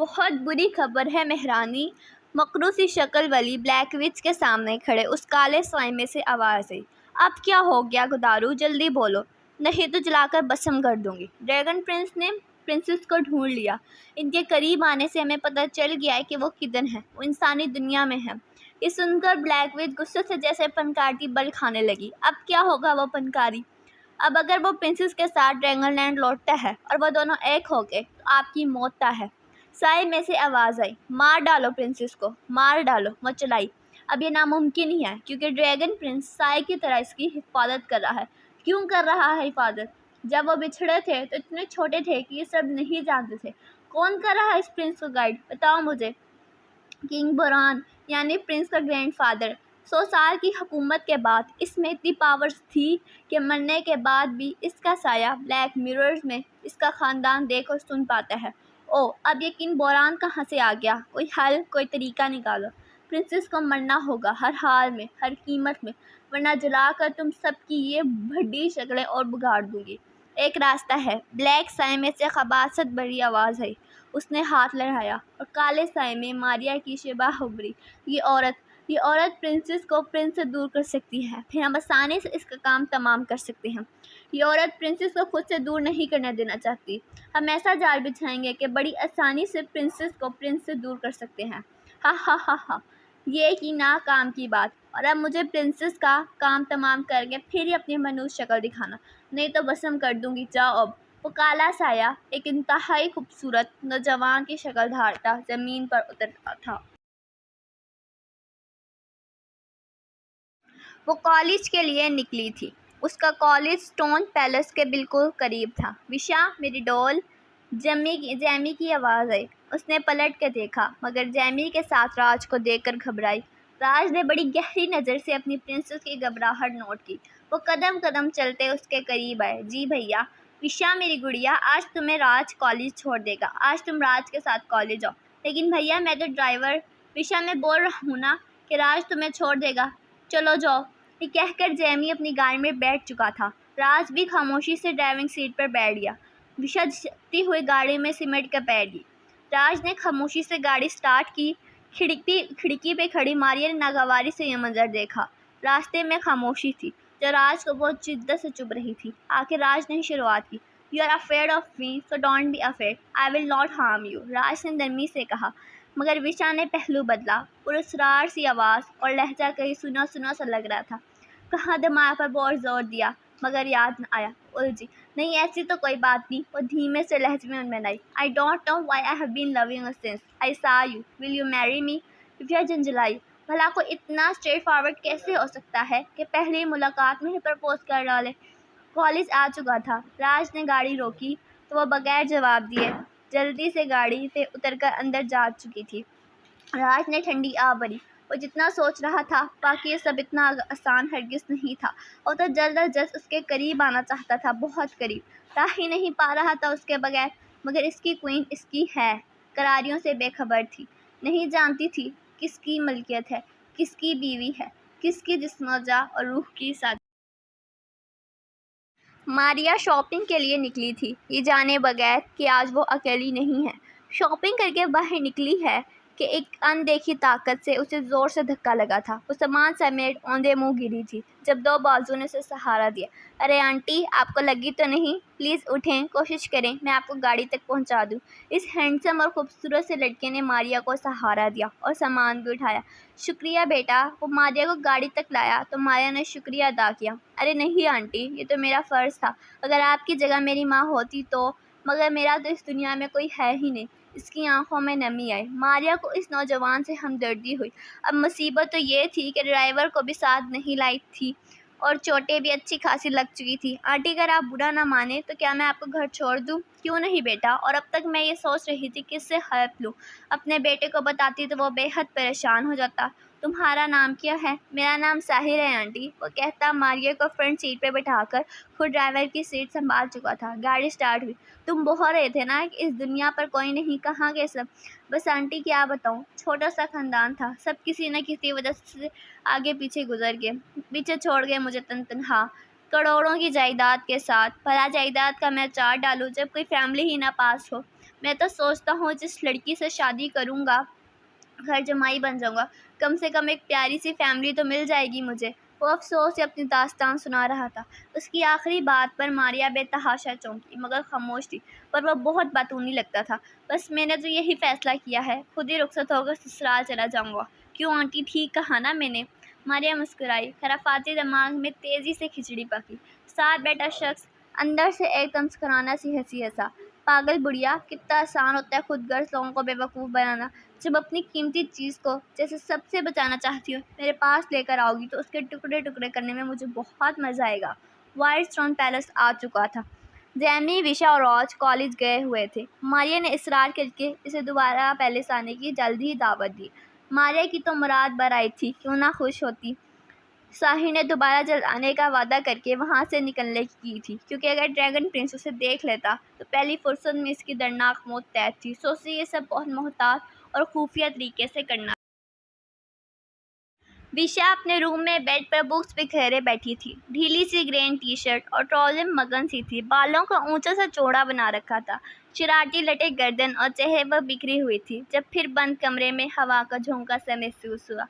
बहुत बुरी खबर है मेहरानी। मकरूसी शक्ल वाली ब्लैक विच के सामने खड़े उस काले साए में से आवाज़ आई। अब क्या हो गया गुदारू, जल्दी बोलो, नहीं तो जलाकर भस्म कर दूंगी। ड्रैगन प्रिंस ने प्रिंसेस को ढूंढ लिया। इनके करीब आने से हमें पता चल गया है कि वो किधर है। वो इंसानी दुनिया में है। ये सुनकर ब्लैक विच गुस्से से जैसे फनकारती बल खाने लगी। अब क्या होगा वो फनकारी? अब अगर वो प्रिंसेस के साथ ड्रैगनलैंड लौटता है और वो दोनों एक हो गए तो आपकी मौत तय है। साए में से आवाज़ आई, मार डालो प्रिंसेस को, मार डालो। वो चलाई। अब ये नामुमकिन ही है क्योंकि ड्रैगन प्रिंस साए की तरह इसकी हिफाजत कर रहा है। क्यों कर रहा है हिफाजत? जब वो बिछड़े थे तो इतने छोटे थे कि ये सब नहीं जानते थे। कौन कर रहा है इस प्रिंस को गाइड? बताओ मुझे। किंग बोरान यानी प्रिंस का ग्रैंडफादर। 100 साल की हुकूमत के बाद इसमें इतनी पावर्स थी कि मरने के बाद भी इसका साया ब्लैक मिरर्स में इसका ख़ानदान देख और सुन पाता है। ओह, अब ये किंग बोरान कहाँ से आ गया? कोई हल, कोई तरीका निकालो। प्रिंसेस को मरना होगा हर हाल में, हर कीमत में, वरना जलाकर तुम सबकी ये भड्डी शक्लें और बिगाड़ दूंगी। एक रास्ता है। ब्लैक साए में से खबासत भरी आवाज़ आई। उसने हाथ लहराया और काले साए में मारिया की शबह उभरी। ये औरत प्रिंसेस को प्रिंस से दूर कर सकती है। फिर हम आसानी से इसका काम तमाम कर सकते हैं। ये औरत प्रिंसेस को खुद से दूर नहीं करने देना चाहती। हम ऐसा जाल बिछाएंगे कि बड़ी आसानी से प्रिंसेस को प्रिंस से दूर कर सकते हैं। हा हा हा हा। ये की ना काम की बात। और अब मुझे प्रिंसेस का काम तमाम करके फिर ही अपनी मनुष्य शक्ल दिखाना, नहीं तो भस्म कर दूंगी। जाओ अब। वो काला साया एक इंतहाई खूबसूरत नौजवान की शक्ल धारता जमीन पर उतरता था। वो कॉलेज के लिए निकली थी। उसका कॉलेज स्टोन पैलेस के बिल्कुल करीब था। विशा, मेरी डॉल। जैमी की आवाज़ आई। उसने पलट कर देखा मगर जैमी के साथ राज को देखकर घबराई। राज ने बड़ी गहरी नज़र से अपनी प्रिंसेस की घबराहट नोट की। वो कदम कदम चलते उसके करीब आए। जी भैया। विशा, मेरी गुड़िया, आज तुम्हें राज कॉलेज छोड़ देगा। आज तुम राज के साथ कॉलेज जाओ। लेकिन भैया, मैं तो ड्राइवर। विशा, मैं बोल रहा हूँ ना कि राज तुम्हें छोड़ देगा। चलो जाओ। ये कहकर जैमी अपनी गाड़ी में बैठ चुका था। राज भी खामोशी से ड्राइविंग सीट पर बैठ गया। विशा चलती हुई गाड़ी में सिमट कर बैठ गई। राज ने खामोशी से गाड़ी स्टार्ट की। खिड़की पे खड़ी मारिया ने नागवारी से यह मंजर देखा। रास्ते में खामोशी थी जो राज को बहुत शिद्दत से चुभ रही थी। आखिर राज ने शुरुआत की। You are afraid of me, so don't be afraid. I will not harm you, Raj ने नरमी से कहा। मगर विशा ने पहलू बदला। पुरस्कार सी आवाज़ और लहजा कहीं सुना सुना सा लग रहा था। कहाँ दिमाग पर बहुत जोर दिया मगर याद न आया। उलझी। नहीं, ऐसी तो कोई बात नहीं। वो धीमे से लहजे में उनमें I don't know why I have been loving you since I saw you, will you marry me? Vijaya झंझलाई। भला को इतना स्ट्रेट फॉरवर्ड कैसे हो सकता है कि पहली मुलाकात में ही प्रपोज कर डाले? कॉलेज आ चुका था। राज ने गाड़ी रोकी तो वह बगैर जवाब दिए जल्दी से गाड़ी से उतरकर अंदर जा चुकी थी। राज ने ठंडी आ भरी। वो जितना सोच रहा था बाकी ये सब इतना आसान हरगिज़ नहीं था। वो तो जल्द अज जल्द उसके करीब आना चाहता था, बहुत करीब। राह ही नहीं पा रहा था उसके बगैर। मगर इसकी क्वीन इसकी है, करारियों से बेखबर थी। नहीं जानती थी किसकी मलकियत है, किसकी बीवी है, किसकी जिस्मोजा और रूह की साथ। मारिया शॉपिंग के लिए निकली थी, ये जाने बगैर कि आज वो अकेली नहीं है। शॉपिंग करके बाहर निकली है कि एक अनदेखी ताकत से उसे ज़ोर से धक्का लगा था। वो सामान समेत औंधे मुंह गिरी थी जब दो बाजुओं ने उसे सहारा दिया। अरे आंटी, आपको लगी तो नहीं? प्लीज़ उठें, कोशिश करें, मैं आपको गाड़ी तक पहुंचा दूं। इस हैंडसम और खूबसूरत से लड़के ने मारिया को सहारा दिया और सामान भी उठाया। शुक्रिया बेटा। वो मारिया को गाड़ी तक लाया तो मारिया ने शुक्रिया अदा किया। अरे नहीं आंटी, ये तो मेरा फ़र्ज़ था। अगर आपकी जगह मेरी माँ होती तो, मगर मेरा तो इस दुनिया में कोई है ही नहीं। इसकी आंखों में नमी आई। मारिया को इस नौजवान से हमदर्दी हुई। अब मुसीबत तो ये थी कि ड्राइवर को भी साथ नहीं लाई थी और चोटें भी अच्छी खासी लग चुकी थी। आंटी, अगर आप बुरा ना माने तो क्या मैं आपको घर छोड़ दूं? क्यों नहीं बेटा। और अब तक मैं ये सोच रही थी किससे हेल्प लूं। अपने बेटे को बताती तो वो बेहद परेशान हो जाता। तुम्हारा नाम क्या है? मेरा नाम साहिर है आंटी, वो कहता मारिया को फ्रंट सीट पे बिठाकर खुद ड्राइवर की सीट संभाल चुका था। गाड़ी स्टार्ट हुई। तुम बोल रहे थे ना कि इस दुनिया पर कोई नहीं, कहाँ गए सब? बस आंटी, क्या बताऊँ, छोटा सा खानदान था, सब किसी न किसी वजह से आगे पीछे गुजर गए, पीछे छोड़ गए मुझे तनहा करोड़ों की जायदाद के साथ। भला जायदाद का मैं चार्ट डालूं जब कोई फैमिली ही ना पास हो। मैं तो सोचता हूँ जिस लड़की से शादी करूँगा घर जमाई बन जाऊँगा, कम से कम एक प्यारी सी फैमिली तो मिल जाएगी मुझे। वो अफ़सोस से अपनी दास्तान सुना रहा था। उसकी आखिरी बात पर मारिया बेतहाशा चौंकी, मगर खामोश थी। पर वह बहुत बातूनी लगता था। बस मैंने तो यही फ़ैसला किया है, खुद ही रुखसत होकर ससुराल चला जाऊँगा। क्यों आंटी, ठीक कहा ना मैंने? मारिया मुस्कुराई। खराफाती दिमाग में तेज़ी से खिचड़ी पकी। साथ बैठा शख्स अंदर से एक तमस्कराना सी हंसी हंसा। पागल बुढ़िया, कितना आसान होता है खुदगर्ज लोगों को बेवकूफ़ बनाना। जब अपनी कीमती चीज़ को जैसे सबसे बचाना चाहती हो मेरे पास लेकर आओगी तो उसके टुकड़े टुकड़े करने में मुझे बहुत मज़ा आएगा। वाइट स्टोन पैलेस आ चुका था। जैमी, विशा और रॉज कॉलेज गए हुए थे। मारिया ने इसरार करके इसे दोबारा पैलेस आने की जल्दी ही दावत दी। मारिया की तो मुराद बर आई थी, क्यों ना खुश होती। साहिर ने दोबारा जल्द आने का वादा करके वहाँ से निकलने की थी, क्योंकि अगर ड्रैगन प्रिंस उसे देख लेता तो पहली फुर्सत में इसकी दर्दनाक मौत तय थी। सोचती ये सब बहुत मोहतात और खुफिया तरीके से करना। विशा अपने रूम में बेड पर बुक्स बिखेरे बैठी थी। ढीली सी ग्रीन टी शर्ट और ट्राउजर में मगन सी थी। बालों को ऊंचा सा चौड़ा बना रखा था। शरारती लटे गर्दन और चेहरे पर बिखरी हुई थी। जब फिर बंद कमरे में हवा का झोंका सा महसूस हुआ।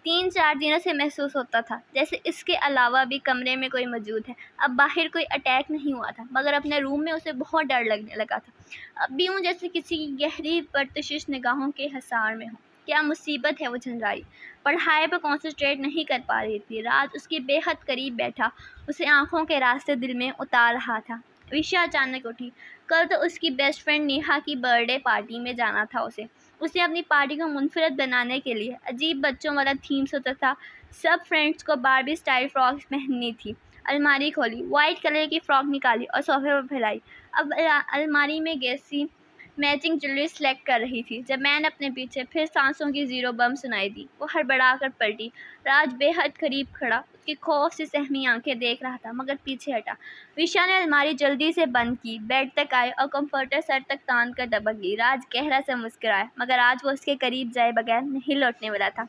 3-4 दिनों से महसूस होता था जैसे इसके अलावा भी कमरे में कोई मौजूद है। अब बाहर कोई अटैक नहीं हुआ था, मगर अपने रूम में उसे बहुत डर लगने लगा था। अब भी हूँ जैसे किसी की गहरी परतशिश निगाहों के हिसार में हूँ। क्या मुसीबत है वो झंझाई। पढ़ाई पर कॉन्सेंट्रेट नहीं कर पा रही थी। राज उसके बेहद करीब बैठा उसे आंखों के रास्ते दिल में उतार रहा था। विशा अचानक उठी। कल तो उसकी बेस्ट फ्रेंड नेहा की बर्थडे पार्टी में जाना था उसे अपनी पार्टी को मुनफरद बनाने के लिए अजीब बच्चों वाला थीम सोचा था। सब फ्रेंड्स को बारबी स्टाइल फ्रॉक पहननी थी। अलमारी खोली, वाइट कलर की फ्रॉक निकाली और सोफे पर फैलाई। अब अलमारी में गैसी मैचिंग ज्वेलरी सेलेक्ट कर रही थी जब मैंने अपने पीछे फिर सांसों की जीरो बम सुनाई दी। वो हड़बड़ाकर पलटी। राज बेहद करीब खड़ा उसकी खौफ से सहमी आंखें देख रहा था, मगर पीछे हटा। विशा ने अलमारी जल्दी से बंद की, बेड तक आए और कंफर्टर सर तक तान कर दबक गई। राज गहरा से मुस्कुराया, मगर आज वो उसके करीब जाए बगैर नहीं लौटने वाला था।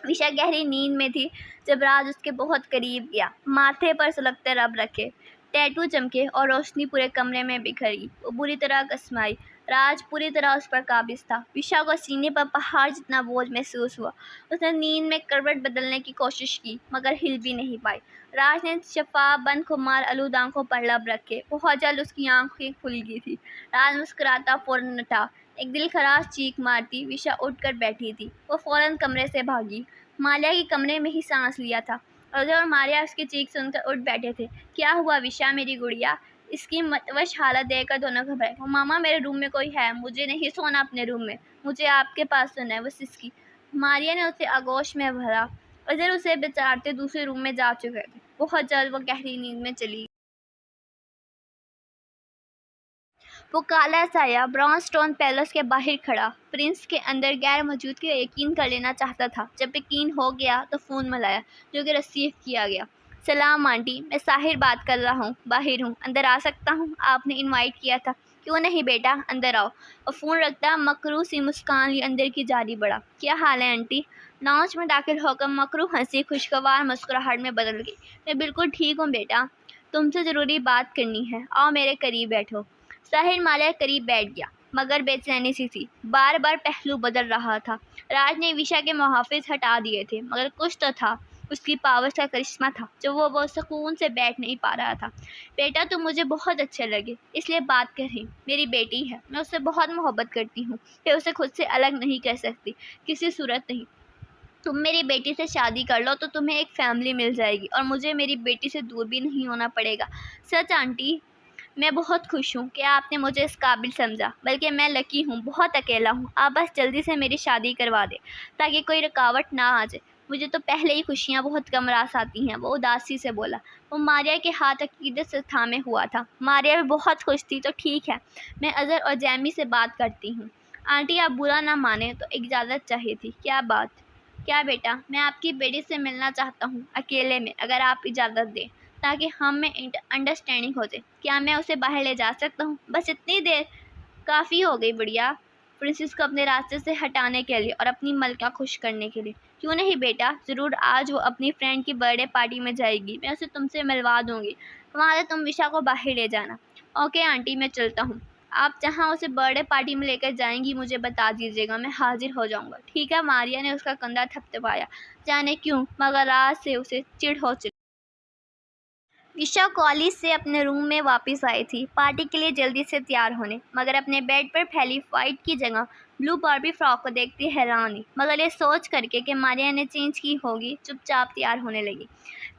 विशा गहरी नींद में थी जब राज उसके बहुत करीब गया। माथे पर सुलगते रब रखे, टैटू चमके और रोशनी पूरे कमरे में बिखरी। वो बुरी तरह कसमाई। राज पूरी तरह उस पर काबिज था। विशा को सीने पर पहाड़ जितना बोझ महसूस हुआ। उसने नींद में करवट बदलने की कोशिश की, मगर हिल भी नहीं पाई। राज ने शफाफ बंद खुमार आलूद आंखों पर लब रखे। बहुत जल्द उसकी आंखें खुल गई थी। राज मुस्कुराता फौरन उठा। एक दिल खराश चीख मारती विशा उठकर बैठी थी। वो फौरन कमरे से भागी। मालिया के कमरे में ही सांस लिया था। अजय और मारिया उसकी चीख सुनकर उठ बैठे थे। क्या हुआ विशा मेरी गुड़िया? इसकी मतवश हालत देखकर दोनों घबराए। वो मामा, मेरे रूम में कोई है, मुझे नहीं सोना अपने रूम में, मुझे आपके पास सोना है, वो सिसकी। मारिया ने उसे आगोश में भरा। अजय उसे बेचारते दूसरे रूम में जा चुके थे। बहुत जल्द वो गहरी नींद में चली। वो काला साया ब्राउन स्टोन पैलेस के बाहर खड़ा प्रिंस के अंदर गैर मौजूदगी का यकीन कर लेना चाहता था। जब यकीन हो गया तो फ़ोन मिलाया, जो कि रिसीव किया गया। सलाम आंटी, मैं साहिर बात कर रहा हूँ, बाहर हूँ, अंदर आ सकता हूँ? आपने इनवाइट किया था। क्यों नहीं बेटा, अंदर आओ। और फ़ोन रखता मकरू सी मुस्कान लिए अंदर की जारी बढ़ा। क्या हाल है आंटी? लाउंज में दाखिल होकर मकरू हंसी खुशगवार मुस्कुराहट में बदल गई। मैं बिल्कुल ठीक हूँ बेटा, तुमसे ज़रूरी बात करनी है, आओ मेरे करीब बैठो। साहिर मालिया करीब बैठ गया, मगर बेचैनी सी थी। बार बार पहलू बदल रहा था। राज ने विशा के मुहाफिज हटा दिए थे, मगर कुछ तो था, उसकी पावर्स का करिश्मा था जो वो सुकून से बैठ नहीं पा रहा था। बेटा तुम मुझे बहुत अच्छे लगे, इसलिए बात कर रही। मेरी बेटी है, मैं उससे बहुत मोहब्बत करती हूँ, फिर उसे खुद से अलग नहीं कर सकती, किसी सूरत नहीं। तुम मेरी बेटी से शादी कर लो तो तुम्हें एक फैमिली मिल जाएगी और मुझे मेरी बेटी से दूर भी नहीं होना पड़ेगा। सच आंटी, मैं बहुत खुश हूँ कि आपने मुझे इस काबिल समझा, बल्कि मैं लकी हूँ, बहुत अकेला हूँ। आप बस जल्दी से मेरी शादी करवा दें ताकि कोई रुकावट ना आ जाए। मुझे तो पहले ही खुशियाँ बहुत कम रास आती हैं, वो उदासी से बोला। वो मारिया के हाथ अकीदत से थामे हुआ था। मारिया भी बहुत खुश थी। तो ठीक है, मैं अजहर और जैमी से बात करती हूँ। आंटी आप बुरा ना माने तो इजाज़त चाहिए थी। क्या बात? क्या बेटा, मैं आपकी बेटी से मिलना चाहता हूँ, अकेले में, अगर आप इजाज़त दें, ताकि हम में अंडरस्टैंडिंग हो जाए। क्या मैं उसे बाहर ले जा सकता हूँ? बस इतनी देर काफ़ी हो गई। बढ़िया। प्रिंसेस को अपने रास्ते से हटाने के लिए और अपनी मलका खुश करने के लिए। क्यों नहीं बेटा, ज़रूर। आज वो अपनी फ्रेंड की बर्थडे पार्टी में जाएगी, मैं उसे तुमसे मिलवा दूँगी। वहाँ से तुम विशा को बाहर ले जाना। ओके आंटी, मैं चलता हूँ। आप जहाँ उसे बर्थडे पार्टी में लेकर जाएंगी मुझे बता दीजिएगा, मैं हाजिर हो जाऊंगा। ठीक है। मारिया ने उसका कंधा थपथपाया। जाने क्यों मगर रात से उसे चिढ़ हो चुकी। विशा कॉलेज से अपने रूम में वापस आई थी पार्टी के लिए जल्दी से तैयार होने, मगर अपने बेड पर फैली वाइट की जगह ब्लू बार्बी फ्रॉक को देखती हैरान हुई, मगर ये सोच करके कि मारिया ने चेंज की होगी चुपचाप तैयार होने लगी।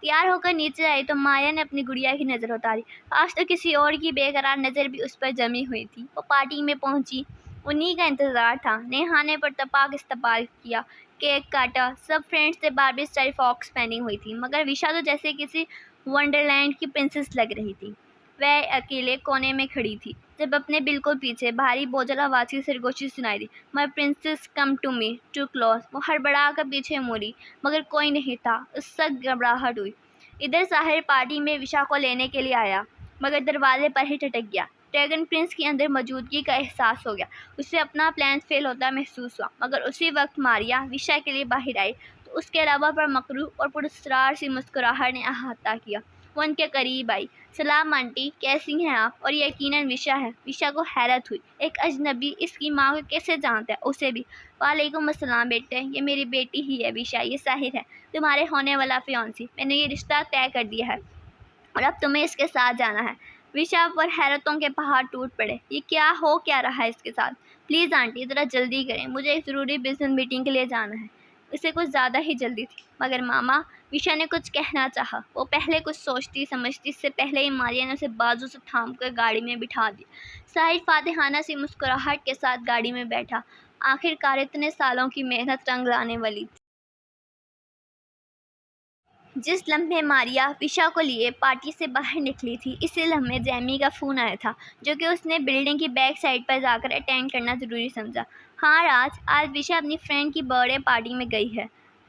तैयार होकर नीचे आई तो मारिया ने अपनी गुड़िया की नज़र उतारी। आज तो किसी और की बेकरार नज़र भी उस पर जमी हुई थी। वो पार्टी में पहुंची, उन्हीं का इंतज़ार था। नहाने पर तपाक इस्तकबाल किया, केक काटा। सब फ्रेंड्स से बार्बी स्टाइल फ्रॉक्स पहनी हुई थी, मगर विशा तो जैसे किसी वंडरलैंड की प्रिंसेस लग रही थी। वह अकेले कोने में खड़ी थी जब अपने बिल्कुल पीछे भारी बोझल आवाज़ की सरगोशी सुनाई दी। My princess come to me too close. वो हड़बड़ा कर पीछे मुड़ी, मगर कोई नहीं था। उससे घबराहट हुई। इधर साहिर पार्टी में विशा को लेने के लिए आया, मगर दरवाजे पर ही टटक गया। ड्रैगन प्रिंस की अंदर मौजूदगी का एहसास हो गया। उसे अपना प्लान फेल होता महसूस हुआ, मगर उसी वक्त मारिया विशा के लिए बाहर आई तो उसके अलावा पर मकरू और पुरस्कार सी मुस्कुराहट ने अहाता किया। वो उनके करीब आई। सलाम आंटी, कैसी हैं आप? और यकीनन विशा है। विशा को हैरत हुई। एक अजनबी इसकी माँ को कैसे जानता है? उसे भी। वालेकुम अस्सलाम बेटे, ये मेरी बेटी ही है विशा, ये साहिर है, तुम्हारे होने वाला फियांसी। मैंने ये रिश्ता तय कर दिया है और अब तुम्हें इसके साथ जाना है। विशा पर हैरतों के पहाड़ टूट पड़े। ये क्या रहा है इसके साथ? प्लीज़ आंटी ज़रा जल्दी करें, मुझे एक ज़रूरी बिजनेस मीटिंग के लिए जाना है। उसे कुछ ज़्यादा ही जल्दी थी। मगर मामा, विशा ने कुछ कहना चाहा। वो पहले कुछ सोचती समझती, इससे पहले ही मारिया ने उसे बाजू से थाम कर गाड़ी में बिठा दिया। साहिर फातिहाना सी मुस्कुराहट के साथ गाड़ी में बैठा। आखिरकार इतने सालों की मेहनत रंग लाने वाली थी। जिस लम्हे मारिया विशा को लिए पार्टी से बाहर निकली थी, इसी लम्हे जैमी का फ़ोन आया था, जो कि उसने बिल्डिंग की बैक साइड पर जाकर अटेंड करना ज़रूरी समझा। हाँ राज, आज विशा अपनी फ्रेंड की बर्थडे पार्टी में गई है।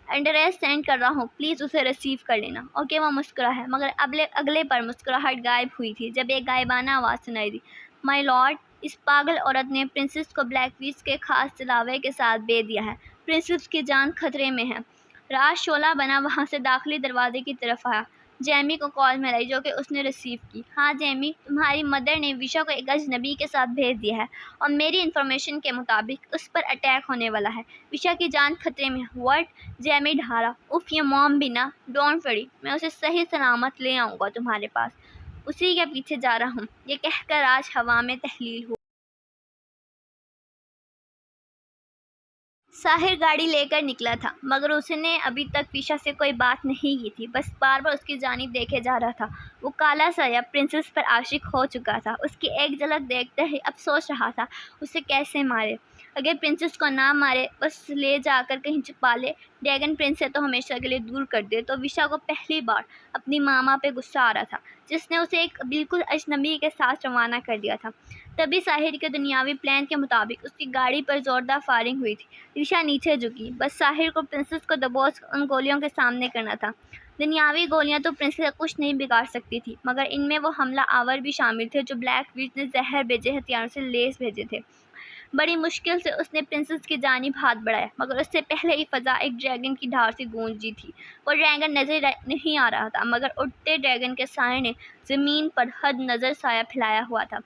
एड्रेस सेंड कर रहा हूँ, प्लीज़ उसे रिसीव कर लेना। ओके। वो मुस्कुरा है, मगर अगले पर मुस्कुराहट गायब हुई थी जब एक गायबाना आवाज़ सुनाई दी। माय लॉर्ड, इस पागल औरत ने प्रिंसेस को ब्लैक विच के खास जलावे के साथ दे दिया है। प्रिंसेस की जान खतरे में है। राज शोला बना वहाँ से दाखिली दरवाजे की तरफ आया। जैमी को कॉल मिलाई, जो कि उसने रिसीव की। हाँ जैमी, तुम्हारी मदर ने विशा को एक अजनबी के साथ भेज दिया है और मेरी इन्फॉर्मेशन के मुताबिक उस पर अटैक होने वाला है। विशा की जान खतरे में है। व्हाट? जैमी ढारा। उफ, ये मॉम भी ना। डोंट वरी, मैं उसे सही सलामत ले आऊँगा तुम्हारे पास। उसी के पीछे जा रहा हूँ। ये कहकर आज हवा में तहलील हुआ। साहिर गाड़ी लेकर निकला था, मगर उसने अभी तक विशा से कोई बात नहीं की थी। बस बार बार उसकी जानिब देखे जा रहा था। वो काला साया प्रिंसेस पर आशिक हो चुका था। उसकी एक झलक देखते ही अब सोच रहा था उसे कैसे मारे। अगर प्रिंसेस को ना मारे, बस ले जाकर कहीं छुपा ले, ड्रैगन प्रिंस से तो हमेशा के लिए दूर कर दे। तो विशा को पहली बार अपनी मामा पे गुस्सा आ रहा था, जिसने उसे एक बिल्कुल अजनबी के साथ रवाना कर दिया था। तभी साहिर के दुनियावी प्लान के मुताबिक उसकी गाड़ी पर जोरदार फायरिंग हुई थी। विशा नीचे झुकी। बस साहिर को प्रिंसेस को दबोच उन गोलियों के सामने करना था। दुनियावी गोलियां तो प्रिंसेस का कुछ नहीं बिगाड़ सकती थी, मगर इनमें वो हमला आवर भी शामिल थे जो ब्लैक विच ने जहर भेजे हथियारों से लेस भेजे थे। बड़ी मुश्किल से उसने प्रिंसेस की जानिब हाथ बढ़ाया, मगर उससे पहले ही फ़ज़ा एक ड्रैगन की धार से गूंजी थी। वो ड्रैगन नजर नहीं आ रहा था, मगर उड़ते ड्रैगन के साए ने ज़मीन पर हद नज़र साया फैलाया हुआ था।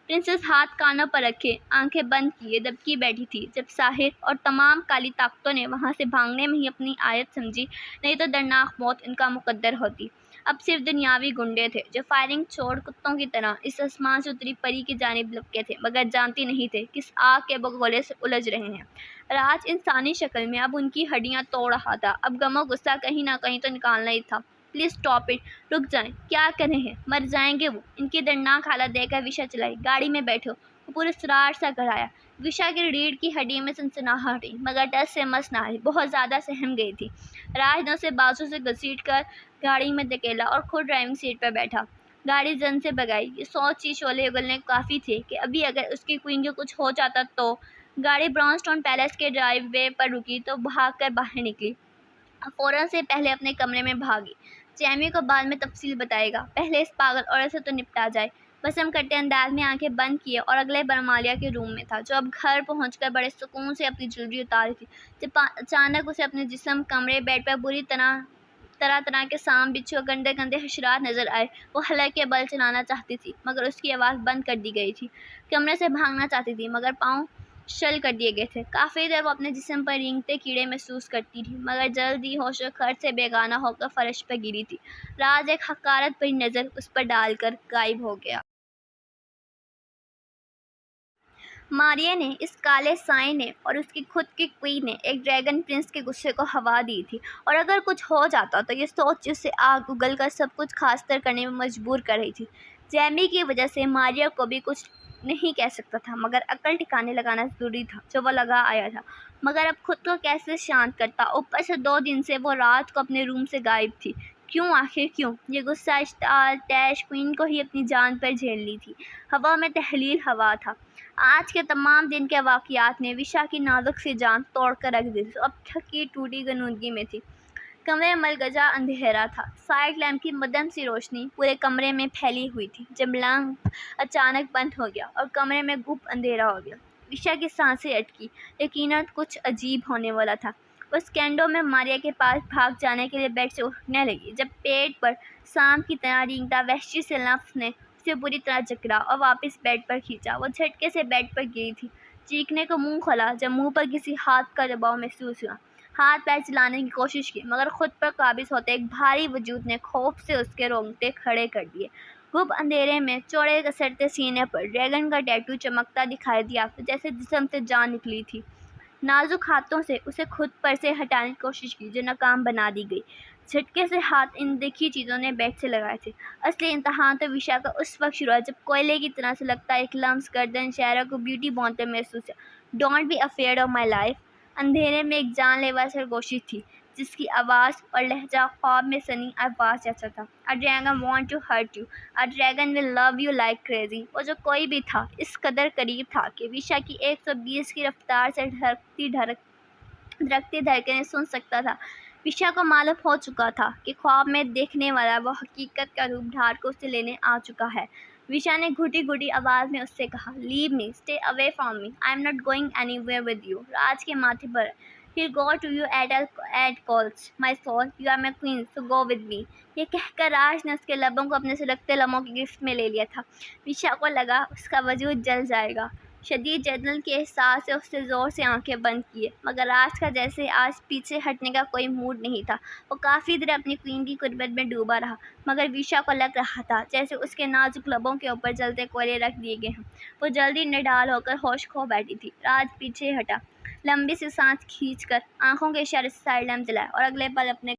प्रिंसेस हाथ कानों पर रखे, आंखें बंद किए दबकी बैठी थी। जब साहिर और तमाम काली ताकतों ने वहां से भागने में ही अपनी आयत समझी, नहीं तो दर्दनाक मौत इनका मुकद्दर होती। अब सिर्फ दुनियावी गुंडे थे जो फायरिंग छोड़ कुत्तों की तरह इस आसमान से उतरी परी की जानिब लपके थे, मगर जानती नहीं थे किस आग के बगोले से उलझ रहे हैं। राज इंसानी शक्ल में अब उनकी हड्डियां तोड़ रहा था। अब गमो गुस्सा कहीं ना कहीं तो निकालना ही था। प्लीज़ स्टॉप इट, रुक जाएं, क्या कर रहे हैं? मर जाएंगे वो। इनकी दर्दनाक हालत देखकर विशा चलाई। गाड़ी में बैठो। वो पूरे सरार सा घर आया। विशा की रीढ़ की हड्डी में सनसनाहट हुई, मगर डर से मस ना रही, बहुत ज़्यादा सहम गई थी। राज ने उसे बाजू से घसीट कर गाड़ी में धकेला और खुद ड्राइविंग सीट पर बैठा। गाड़ी जन से भगाई। ये सोच ही शोले उगलने काफ़ी थे कि अभी अगर उसकी क्वीन को कुछ हो जाता तो। गाड़ी ब्राउनस्टोन पैलेस के ड्राइववे पर रुकी तो भाग कर बाहर निकली। फ़ौरन से पहले अपने कमरे में भागी। जैमी को बाद में तफसील बताएगा, पहले इस पागल औरत से तो निपटा जाए। बसम करते अंदाज में आंखें बंद किए और अगले बरमालिया के रूम में था, जो अब घर पहुंचकर बड़े सुकून से अपनी ज्वेलरी उतारी थी, जब अचानक उसे अपने जिस्म, कमरे, बेड पर बुरी तरह तरह तरह के सांप, बिच्छू और गंदे गंदे हशरात नजर आए। वो हलक के बल चलाना चाहती थी मगर उसकी आवाज़ बंद कर दी गई थी। कमरे से भागना चाहती थी मगर पाँव शल कर दिए गए थे। काफ़ी देर वो अपने जिस्म पर रेंगते कीड़े महसूस करती थी मगर जल्द ही होशो खर्च से बेगाना होकर फर्श पर गिरी थी। राज एक हकारत भरी नज़र उस पर डालकर गायब हो गया। मारिया ने, इस काले साए ने और उसकी खुद की क्वीन ने एक ड्रैगन प्रिंस के गुस्से को हवा दी थी और अगर कुछ हो जाता तो ये सोच उसे आग उगल कर सब कुछ खासतर करने में मजबूर कर रही थी। जैमी की वजह से मारिया को भी कुछ नहीं कह सकता था मगर अकल ठिकाने लगाना ज़रूरी था जो वो लगा आया था। मगर अब खुद को कैसे शांत करता? ऊपर से 2 दिन से वो रात को अपने रूम से गायब थी। क्यों, आखिर क्यों? ये गुस्सा स्टार टैश क्वीन को ही अपनी जान पर झेल ली थी। हवा में तहलील हवा था। आज के तमाम दिन के वाक़यात ने विशा की नाजुक सी जान तोड़ कर रख दी थी। अब थकी टूटी गनूदगी में थी। कमरे में मलगजा अंधेरा था। साइड लैंप की मध्यम सी रोशनी पूरे कमरे में फैली हुई थी जब लैंप अचानक बंद हो गया और कमरे में गुप अंधेरा हो गया। विशा की सांसें अटकी। यकीनन कुछ अजीब होने वाला था। वो स्कैंडो में मारिया के पास भाग जाने के लिए बेड से उठने लगी जब पेट पर सांप की तरह रेंगता वहशी से लफ्ज़ ने उसे बुरी तरह जकड़ा और वापस बेड पर खींचा। वो झटके से बेड पर गिरी थी। चीखने को मुंह खोला जब मुंह पर किसी हाथ का दबाव महसूस हुआ। हाथ पैर चलाने की कोशिश की मगर खुद पर काबिज होते एक भारी वजूद ने खौफ से उसके रोंगटे खड़े कर दिए। गुप अंधेरे में चौड़े कसरते सीने पर ड्रैगन का टैटू चमकता दिखाई दिया जैसे जिस्म से जान निकली थी। नाजुक हाथों से उसे खुद पर से हटाने की कोशिश की जो नाकाम बना दी गई। झटके से हाथ इन देखी चीज़ों ने बेड से लगाए थे। असली इम्तहान तो विशा का उस वक्त शुरू हुआ जब कोयले की तरह से लगता एक लम्स गर्दन शहरों को ब्यूटी बॉन्ड महसूस हुआ। Don't be afraid of my life. अंधेरे में एक जानलेवा सरगोशी थी जिसकी आवाज़ और लहजा ख्वाब में सनी आवाज़ जैसा था। A dragon want to hurt you, a dragon will love you like crazy. वो जो कोई भी था इस कदर करीब था कि विशा की 120 की रफ्तार से धड़कती धड़कनें सुन सकता था। विशा को मालूम हो चुका था कि ख्वाब में देखने वाला वो हकीकत का रूप ढाल कर उसे लेने आ चुका है। विशा ने घुटी घुटी आवाज़ में उससे कहा, leave me, stay away from me, I am not going anywhere with you. Raj के माथे पर, he'll go to you at calls, my soul, you are my queen, so go with me। ये कहकर राज ने उसके लबों को अपने सुलगते लम्हों की गिफ्ट में ले लिया था। विशा को लगा उसका वजूद जल जाएगा। शदीद जलन के एहसास से उसने ज़ोर से आंखें बंद किए मगर राज का जैसे आज पीछे हटने का कोई मूड नहीं था। वो काफ़ी देर अपनी क्वीन की कुर्बत में डूबा रहा मगर विशा को लग रहा था जैसे उसके नाजुक लबों के ऊपर जलते कोयले रख दिए गए हैं। वो जल्दी निडाल होकर होश खो बैठी थी। राज पीछे हटा, लंबी सी सांस खींचकर आंखों के इशारे से साइड लैम्प जलाया और अगले पल अपने